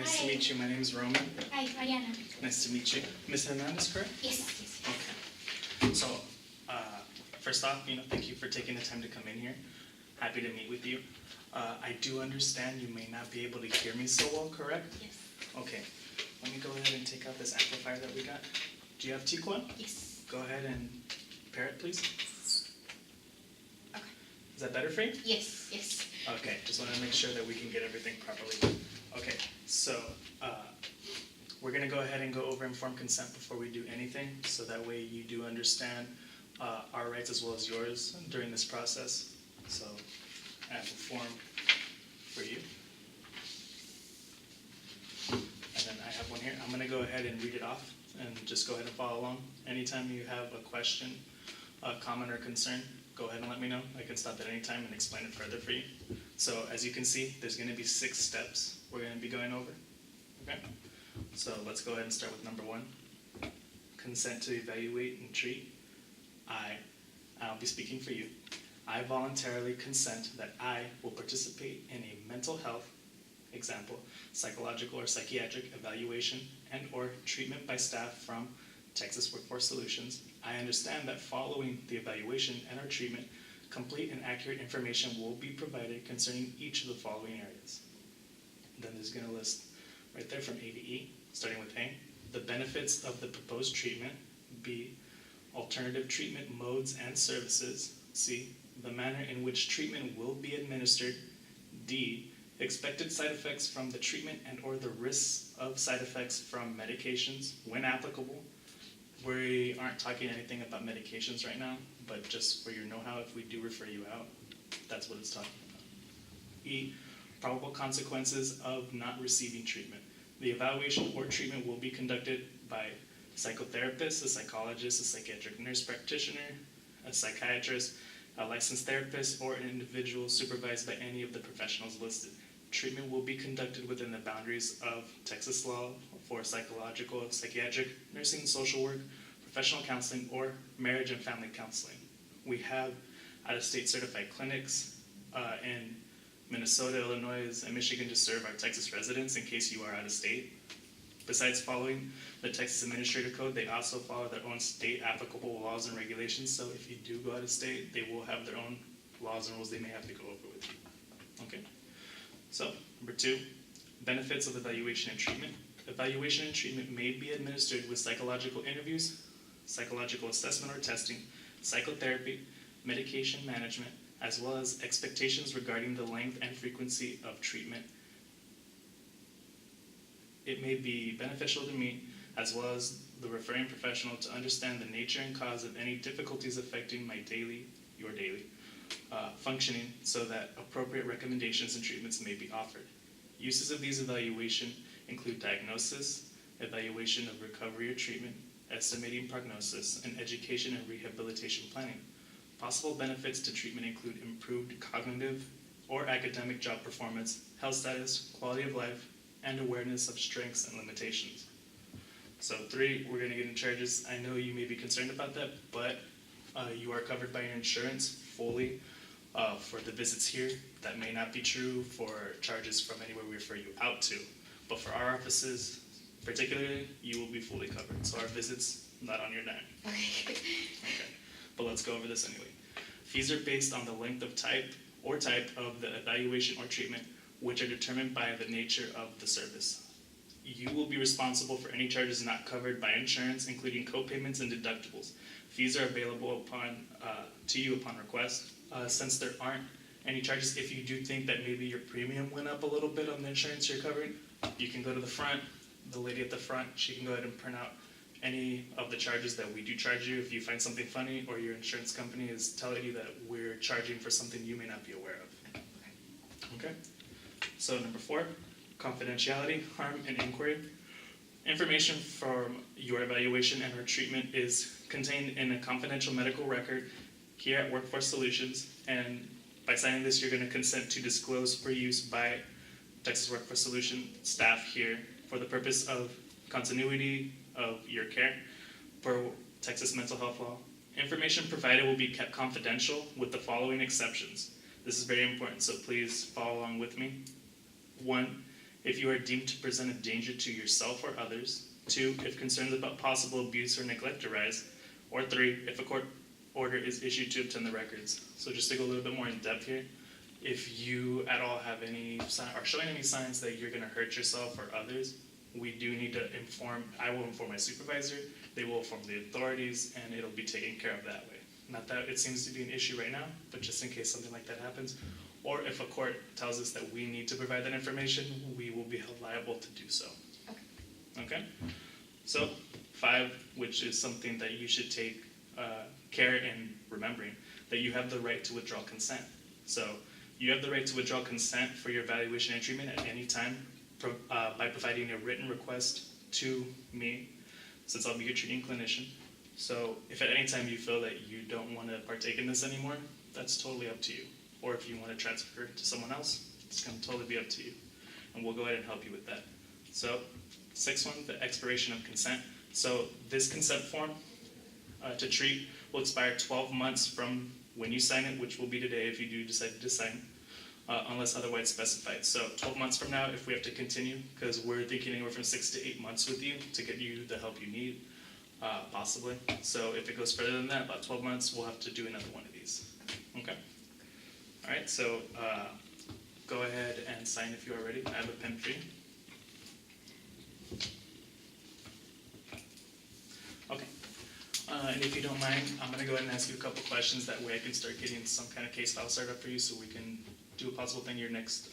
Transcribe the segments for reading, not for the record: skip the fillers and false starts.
Nice to Hi. meet you. My name is Roman. Hi, Mariana. Nice to meet you. Miss Hernandez, correct? Yes. Okay. So, first off, thank you for taking the time to come in here. Happy to meet with you. I do understand you may not be able to hear me so well, correct? Yes. Okay. Let me go ahead and take out this amplifier that we got. Do you have T-Quad? Yes. Go ahead and pair it, please. Okay. Is that better for you? Yes. Okay, just want to make sure that we can get everything properly. Okay, so we're going to go ahead and go over informed consent before we do anything, so that way you do understand our rights as well as yours during this process. So I have a form for you. And then I have one here. I'm going to go ahead and read it off and just go ahead and follow along. Anytime you have a question, a comment, or concern, go ahead and let me know. I can stop at any time and explain it further for you. So as you can see, there's going to be 6 steps we're going to be going over. Okay? So let's go ahead and start with number 1. Consent to evaluate and treat. I'll be speaking for you. I voluntarily consent that I will participate in a mental health, example, psychological or psychiatric evaluation and or treatment by staff from Texas Workforce Solutions. I understand that following the evaluation and or treatment, complete and accurate information will be provided concerning each of the following areas. Then there's going to list right there from A to E, starting with A, the benefits of the proposed treatment. B, alternative treatment modes and services. C, the manner in which treatment will be administered. D, expected side effects from the treatment and or the risks of side effects from medications when applicable. We aren't talking anything about medications right now, but just for your know-how, if we do refer you out, that's what it's talking about. E, probable consequences of not receiving treatment. The evaluation or treatment will be conducted by a psychotherapist, a psychologist, a psychiatric nurse practitioner, a psychiatrist, a licensed therapist, or an individual supervised by any of the professionals listed. Treatment will be conducted within the boundaries of Texas law for psychological, psychiatric, nursing, social work, professional counseling, or marriage and family counseling. We have out-of-state certified clinics in Minnesota, Illinois, and Michigan to serve our Texas residents in case you are out of state. Besides following the Texas Administrative Code, they also follow their own state applicable laws and regulations. So if you do go out of state, they will have their own laws and rules they may have to go over with you. Okay? So, number 2, benefits of evaluation and treatment. Evaluation and treatment may be administered with psychological interviews, psychological assessment or testing, psychotherapy, medication management, as well as expectations regarding the length and frequency of treatment. It may be beneficial to me, as well as the referring professional, to understand the nature and cause of any difficulties affecting your daily functioning, so that appropriate recommendations and treatments may be offered. Uses of these evaluations include diagnosis, evaluation of recovery or treatment, estimating prognosis, and education and rehabilitation planning. Possible benefits to treatment include improved cognitive or academic job performance, health status, quality of life, and awareness of strengths and limitations. So 3, we're going to get into charges. I know you may be concerned about that, but you are covered by your insurance fully for the visits here. That may not be true for charges from anywhere we refer you out to, but for our offices particularly, you will be fully covered. So our visits, not on your dime. Okay. Okay, but let's go over this anyway. Fees are based on the length of type of the evaluation or treatment, which are determined by the nature of the service. You will be responsible for any charges not covered by insurance, including co-payments and deductibles. Fees are available to you upon request. Since there aren't any charges, if you do think that maybe your premium went up a little bit on the insurance you're covering, you can go to the front. The lady at the front, she can go ahead and print out any of the charges that we do charge you if you find something funny or your insurance company is telling you that we're charging for something you may not be aware of. Okay? So number 4, confidentiality, harm, and inquiry. Information from your evaluation and or treatment is contained in a confidential medical record here at Workforce Solutions, and by signing this, you're going to consent to disclose for use by Texas Workforce Solutions staff here for the purpose of continuity of your care per Texas mental health law. Information provided will be kept confidential with the following exceptions. This is very important, so please follow along with me. 1, if you are deemed to present a danger to yourself or others. 2, if concerns about possible abuse or neglect arise. Or 3, if a court order is issued to obtain the records. So just to go a little bit more in depth here, if you at all have any sign or showing any signs that you're going to hurt yourself or others, we do need to inform. I will inform my supervisor. They will inform the authorities, and it'll be taken care of that way. Not that it seems to be an issue right now, but just in case something like that happens, or if a court tells us that we need to provide that information, we will be held liable to do so. Okay? So 5, which is something that you should take care in remembering, that you have the right to withdraw consent. So you have the right to withdraw consent for your evaluation and treatment at any time by providing a written request to me, since I'll be your treating clinician. So if at any time you feel that you don't want to partake in this anymore, that's totally up to you. Or if you want to transfer to someone else, it's going to totally be up to you. And we'll go ahead and help you with that. So 6th one, the expiration of consent. So this consent form to treat will expire 12 months from when you sign it, which will be today if you do decide to sign, unless otherwise specified. So 12 months from now, if we have to continue, because we're thinking anywhere from 6 to 8 months with you to get you the help you need, possibly. So if it goes further than that, about 12 months, we'll have to do another one of these. Okay? All right, so go ahead and sign if you are ready. I have a pen for you. Okay. And if you don't mind, I'm going to go ahead and ask you a couple questions. That way I can start getting some kind of case file started up for you so we can do a possible thing here next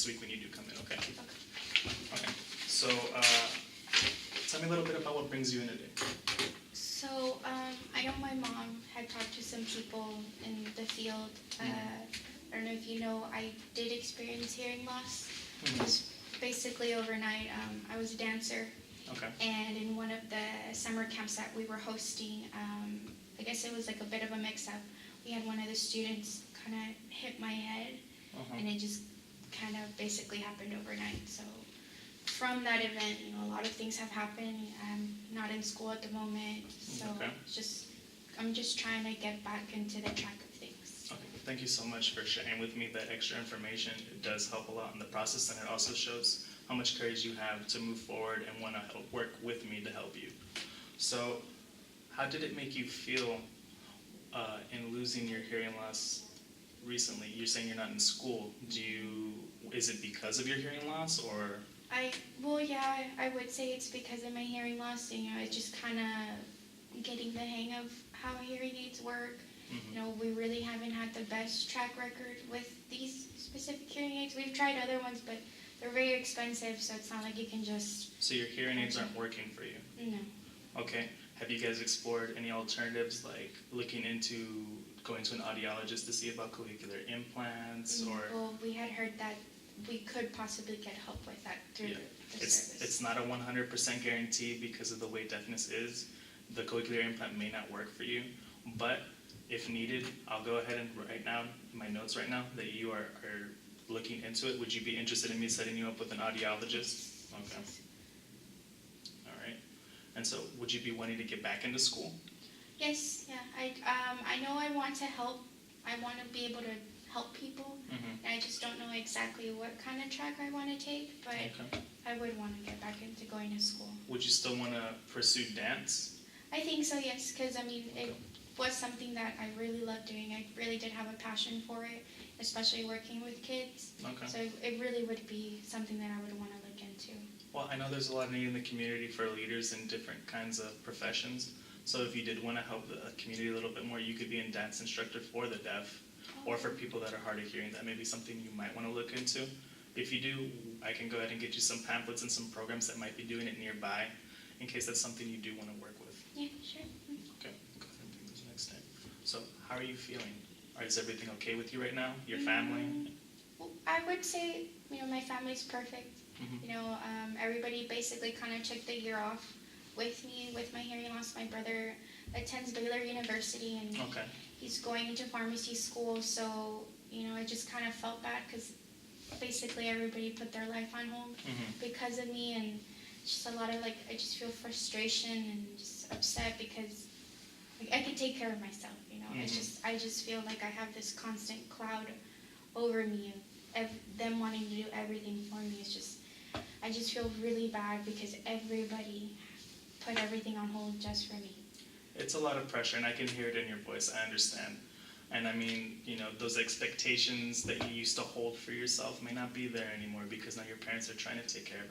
week when you do come in, okay? Okay. So tell me a little bit about what brings you in today. So, I know my mom had talked to some people in the field. I don't know if you know, I did experience hearing loss. It was basically overnight. I was a dancer. Okay. And in one of the summer camps that we were hosting, I guess it was like a bit of a mix-up. We had one of the students kind of hit my head, and it just kind of basically happened overnight. So from that event, a lot of things have happened. I'm not in school at the moment, so I'm just trying to get back into the track of things. Okay. Thank you so much for sharing with me that extra information. It does help a lot in the process, and it also shows how much courage you have to move forward and want to work with me to help you. So how did it make you feel in losing your hearing loss recently? You're saying you're not in school. Is it because of your hearing loss, or? I would say it's because of my hearing loss. It's just kind of getting the hang of how hearing aids work. We really haven't had the best track record with these specific hearing aids. We've tried other ones, but they're very expensive, so it's not like you can just... So your hearing aids aren't working for you? No. Okay. Have you guys explored any alternatives, like looking into going to an audiologist to see about cochlear implants, or? Well, we had heard that we could possibly get help with that through the service. It's not a 100% guarantee because of the way deafness is. The cochlear implant may not work for you, but if needed, I'll go ahead and write down my notes right now that you are looking into it. Would you be interested in me setting you up with an audiologist? Okay. All right. And so would you be wanting to get back into school? Yes, yeah. I know I want to help. I want to be able to help people. And I just don't know exactly what kind of track I want to take, but I would want to get back into going to school. Would you still want to pursue dance? I think so, yes, because it was something that I really loved doing. I really did have a passion for it, especially working with kids. Okay. So it really would be something that I would want to look into. Well, I know there's a lot of need in the community for leaders in different kinds of professions. So if you did want to help the community a little bit more, you could be a dance instructor for the deaf, or for people that are hard of hearing. That may be something you might want to look into. If you do, I can go ahead and get you some pamphlets and some programs that might be doing it nearby, in case that's something you do want to work with. Yeah, sure. Okay, go ahead and do this next time. So, how are you feeling? Is everything okay with you right now? Your family? Well, I would say, my family's perfect. Everybody basically kind of took the year off with me with my hearing loss. My brother attends Baylor University, and he's going into pharmacy school, so I just kind of felt bad because basically everybody put their life on hold because of me, and just a lot of I just feel frustration and just upset because I can take care of myself. I just feel like I have this constant cloud over me of them wanting to do everything for me. It's just I just feel really bad because everybody put everything on hold just for me. It's a lot of pressure, and I can hear it in your voice. I understand. And I mean, those expectations that you used to hold for yourself may not be there anymore because now your parents are trying to take care of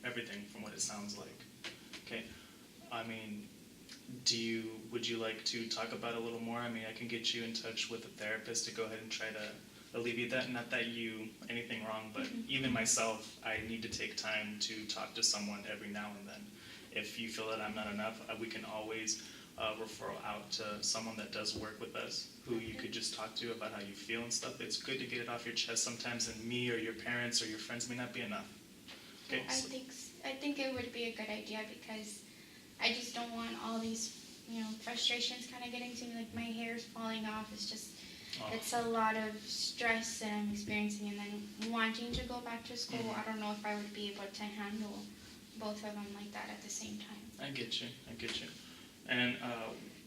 everything from what it sounds like. Okay. I mean, would you like to talk about it a little more? I mean, I can get you in touch with a therapist to go ahead and try to alleviate that. Not that you anything wrong, but even myself, I need to take time to talk to someone every now and then. If you feel that I'm not enough, we can always refer out to someone that does work with us, who you could just talk to about how you feel and stuff. It's good to get it off your chest sometimes, and me or your parents or your friends may not be enough. Okay. I think it would be a good idea because I just don't want all these, frustrations kind of getting to me. Like my hair's falling off. It's a lot of stress that I'm experiencing, and then wanting to go back to school. I don't know if I would be able to handle both of them like that at the same time. I get you. And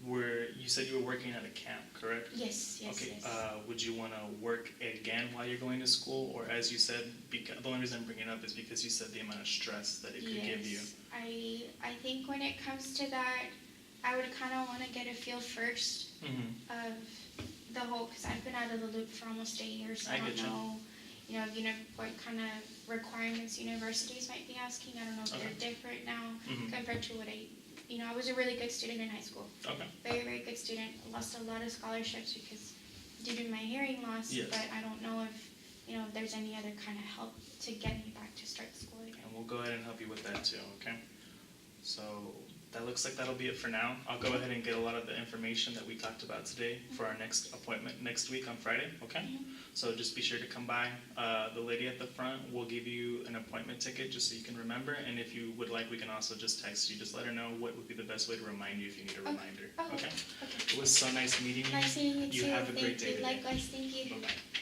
you said you were working at a camp, correct? Yes. Okay. Yes. Would you want to work again while you're going to school, or as you said, the only reason I'm bringing it up is because you said the amount of stress that it could give you. I think when it comes to that, I would kind of want to get a feel first of the whole, because I've been out of the loop for almost a year, so I don't know, what kind of requirements universities might be asking. I don't know if they're different now compared to what I was a really good student in high school. Okay. Very, very good student. Lost a lot of scholarships because due to my hearing loss, Yes. but I don't know if there's any other kind of help to get me back to start school again. And we'll go ahead and help you with that too, okay? So that looks like that'll be it for now. I'll go ahead and get a lot of the information that we talked about today for our next appointment next week on Friday, okay? So just be sure to come by. The lady at the front will give you an appointment ticket just so you can remember. And if you would like, we can also just text you. Just let her know what would be the best way to remind you if you need a reminder, okay? It was so nice meeting you. Nice meeting you too. You have a great day today. Likewise, thank you. Bye-bye.